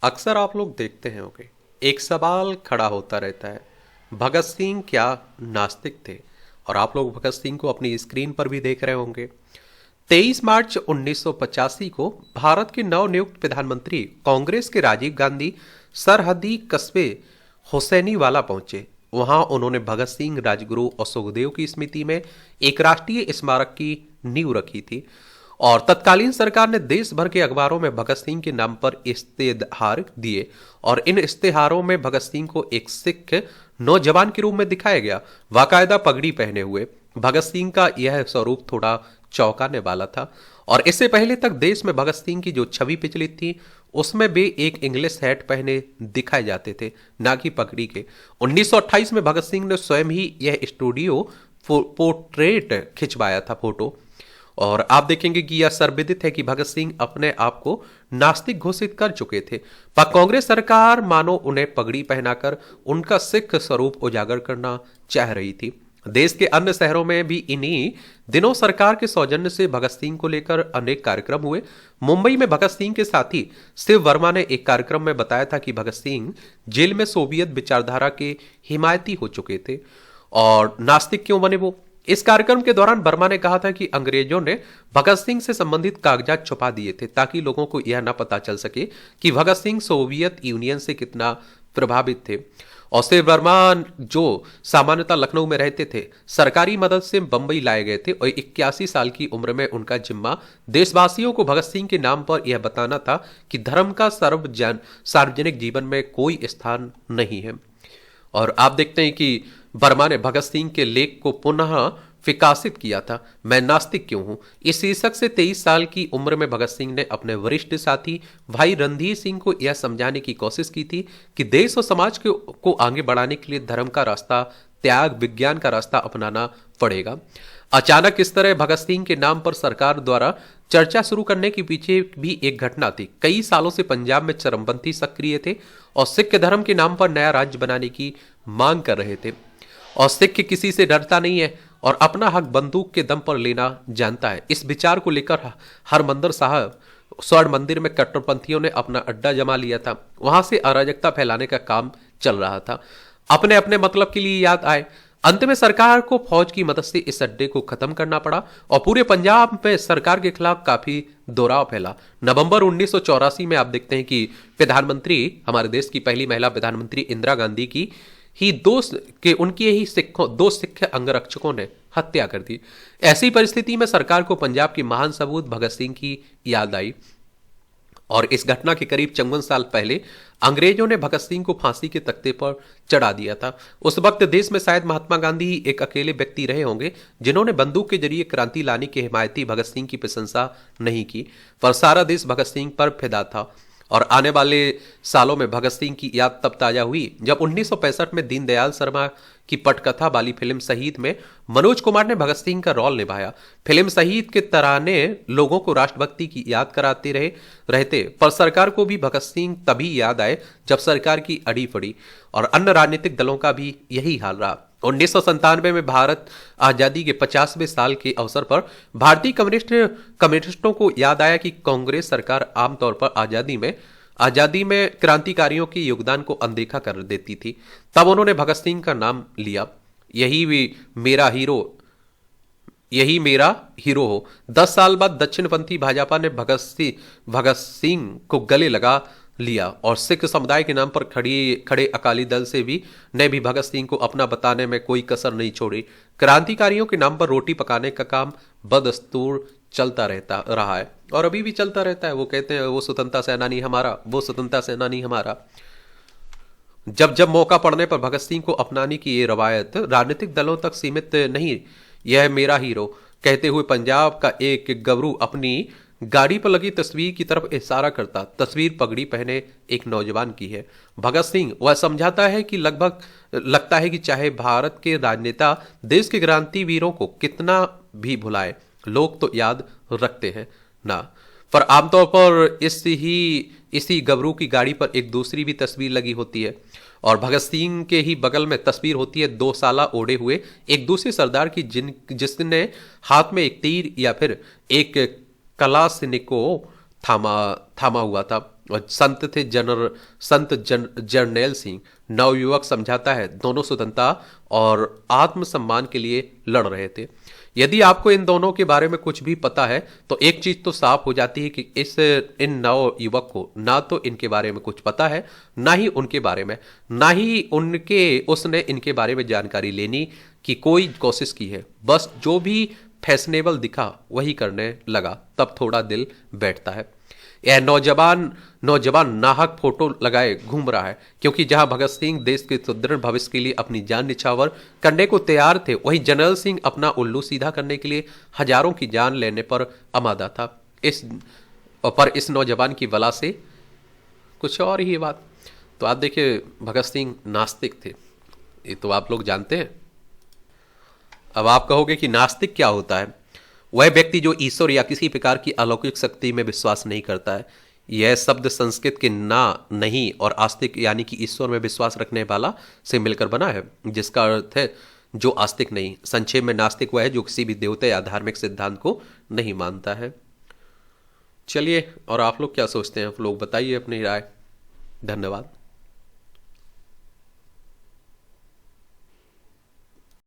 अक्सर आप लोग देखते हैं होंगे, एक सवाल खड़ा होता रहता है, भगत सिंह क्या नास्तिक थे? और आप लोग भगत सिंह को अपनी स्क्रीन पर भी देख रहे होंगे। 23 मार्च 1985 को भारत के नवनियुक्त प्रधानमंत्री कांग्रेस के राजीव गांधी सरहदी कस्बे हुसैनीवाला पहुंचे। वहां उन्होंने भगत सिंह, राजगुरु और सुखदेव की स्मृति में एक राष्ट्रीय स्मारक की नींव रखी थी। और तत्कालीन सरकार ने देश भर के अखबारों में भगत सिंह के नाम पर इश्तेहार दिए और इन इश्तेहारों में भगत सिंह को एक सिख नौजवान के रूप में दिखाया गया, बाकायदा पगड़ी पहने हुए। भगत सिंह का यह स्वरूप थोड़ा चौंकाने वाला था और इससे पहले तक देश में भगत सिंह की जो छवि प्रचलित थी उसमें वे एक इंग्लिश हैट पहने दिखाए जाते थे, ना कि पगड़ी के। 1928 में भगत सिंह ने स्वयं ही यह स्टूडियो पोर्ट्रेट खिंचवाया था, फोटो। और आप देखेंगे कि यह सर्वविदित है कि भगत सिंह अपने आप को नास्तिक घोषित कर चुके थे, पर कांग्रेस सरकार मानो उन्हें पगड़ी पहनाकर उनका सिख स्वरूप उजागर करना चाह रही थी। देश के अन्य शहरों में भी इन्हीं दिनों सरकार के सौजन्य से भगत सिंह को लेकर अनेक कार्यक्रम हुए। मुंबई में भगत सिंह के साथी शिव वर्मा ने एक कार्यक्रम में बताया था कि भगत सिंह जेल में सोवियत विचारधारा के हिमायती हो चुके थे और नास्तिक क्यों बने वो। इस कार्यक्रम के दौरान वर्मा ने कहा था कि अंग्रेजों ने भगत सिंह से संबंधित कागजात छुपा दिए थे ताकि लोगों को यह न पता चल सके कि भगत सिंह सोवियत यूनियन से कितना प्रभावित थे। और शिव वर्मा, जो सामान्यतः लखनऊ में रहते थे, सरकारी मदद से बंबई लाए गए थे और 81 साल की उम्र में उनका जिम्मा देशवासियों को भगत सिंह के नाम पर यह बताना था कि धर्म का सार्वजनिक जीवन में कोई स्थान नहीं है। और आप देखते हैं कि वर्मा ने भगत सिंह के लेख को पुनः विकासित किया था, मैं नास्तिक क्यों हूं। इस शीर्षक से 23 साल की उम्र में भगत सिंह ने अपने वरिष्ठ साथी भाई रणधीर सिंह को यह समझाने की कोशिश की थी कि देश और समाज को आगे बढ़ाने के लिए धर्म का रास्ता त्याग, विज्ञान का रास्ता अपनाना पड़ेगा। अचानक इस तरह भगत सिंह के नाम पर सरकार द्वारा चर्चा शुरू करने के पीछे भी एक घटना थी। कई सालों से पंजाब में चरमपंथी सक्रिय थे और सिख धर्म के नाम पर नया राज्य बनाने की मांग कर रहे थे। और सिख किसी से डरता नहीं है और अपना हक बंदूक के दम पर लेना जानता है। इस विचार को लेकर हरमंदिर साहब स्वर्ण मंदिर में कट्टरपंथियों ने अपना अड्डा जमा लिया था। वहां से अराजकता फैलाने का काम चल रहा था, अपने अपने मतलब के लिए याद आए। अंत में सरकार को फौज की मदद से इस अड्डे को खत्म करना पड़ा और पूरे पंजाब में सरकार के खिलाफ काफी दोहराव फैला। नवंबर 1984 में आप देखते हैं कि प्रधानमंत्री, हमारे देश की पहली महिला प्रधानमंत्री इंदिरा गांधी की ही उनके ही दो सिख अंगरक्षकों ने हत्या कर दी। ऐसी परिस्थिति में सरकार को पंजाब के महान सपूत भगत सिंह की याद आई और इस घटना के करीब 54 साल पहले अंग्रेजों ने भगत सिंह को फांसी के तख्ते पर चढ़ा दिया था। उस वक्त देश में शायद महात्मा गांधी ही एक अकेले व्यक्ति रहे होंगे जिन्होंने बंदूक के जरिए क्रांति लाने के हिमायती भगत सिंह की प्रशंसा नहीं की, पर सारा देश भगत सिंह पर फिदा था। और आने वाले सालों में भगत सिंह की याद तब ताजा हुई जब 1965 में दीनदयाल शर्मा की पटकथा वाली फिल्म शहीद में मनोज कुमार ने भगत सिंह का रोल निभाया। फिल्म शहीद के तराने लोगों को राष्ट्रभक्ति की याद कराते रहते, पर सरकार को भी भगत सिंह तभी याद आए जब सरकार की अड़ी फड़ी। और अन्य राजनीतिक दलों का भी यही हाल रहा। 1997 में भारत आजादी के 50वें साल के अवसर पर भारतीय कम्युनिस्टों को याद आया कि कांग्रेस सरकार आमतौर पर आजादी में क्रांतिकारियों के योगदान को अनदेखा कर देती थी। तब उन्होंने भगत सिंह का नाम लिया, यही मेरा हीरो हो। 10 साल बाद दक्षिणपंथी भाजपा ने भगत सिंह को गले लगा लिया और सिख समुदाय के नाम पर खड़े अकाली दल ने भी भगत सिंह को अपना बताने में कोई कसर नहीं छोड़ी। क्रांतिकारियों के नाम पर रोटी पकाने का काम बदस्तूर चलता रहा है और अभी भी चलता रहता है। वो कहते हैं वो स्वतंत्रता सेनानी हमारा, वो स्वतंत्रता सेनानी हमारा। जब मौका पड़ने पर भगत सिंह को अपनाने की ये रवायत राजनीतिक दलों तक सीमित नहीं। यह मेरा हीरो कहते हुए पंजाब का एक गबरू अपनी गाड़ी पर लगी तस्वीर की तरफ इशारा करता। तस्वीर पगड़ी पहने एक नौजवान की है। भगत सिंह वह समझाता है कि लगता है कि चाहे भारत के राजनेता देश के क्रांतिवीरों को कितना भी भुलाए, लोग तो याद रखते हैं ना। पर आमतौर पर इसी गबरू की गाड़ी पर एक दूसरी भी तस्वीर लगी होती है और भगत सिंह के ही बगल में तस्वीर होती है 2 साला ओढ़े हुए एक दूसरे सरदार की जिसने हाथ में एक तीर या फिर एक कलाशनिको थामा हुआ था। और संत जरनैल सिंह नवयुवक समझाता है दोनों स्वतंत्रता और आत्मसम्मान के लिए लड़ रहे थे। यदि आपको इन दोनों के बारे में कुछ भी पता है तो एक चीज तो साफ हो जाती है कि इन नव युवक को ना तो इनके बारे में कुछ पता है, ना ही उनके बारे में, ना ही उसने इनके बारे में जानकारी लेनी की कोई कोशिश की है। बस जो भी फैशनेबल दिखा वही करने लगा। तब थोड़ा दिल बैठता है। यह नौजवान नाहक फोटो लगाए घूम रहा है, क्योंकि जहां भगत सिंह देश के सुदृढ़ भविष्य के लिए अपनी जान निछावर करने को तैयार थे, वहीं जनरल सिंह अपना उल्लू सीधा करने के लिए हजारों की जान लेने पर आमादा था। इस नौजवान की वला से कुछ और ही बात। तो आप देखिए, भगत सिंह नास्तिक थे, ये तो आप लोग जानते हैं। अब आप कहोगे कि नास्तिक क्या होता है? वह व्यक्ति जो ईश्वर या किसी प्रकार की अलौकिक शक्ति में विश्वास नहीं करता है। यह शब्द संस्कृत के ना, नहीं और आस्तिक यानी कि ईश्वर में विश्वास रखने वाला से मिलकर बना है, जिसका अर्थ है जो आस्तिक नहीं। संक्षेप में नास्तिक वह है जो किसी भी देवता या धार्मिक सिद्धांत को नहीं मानता है। चलिए, और आप लोग क्या सोचते हैं? आप लोग बताइए अपनी राय। धन्यवाद।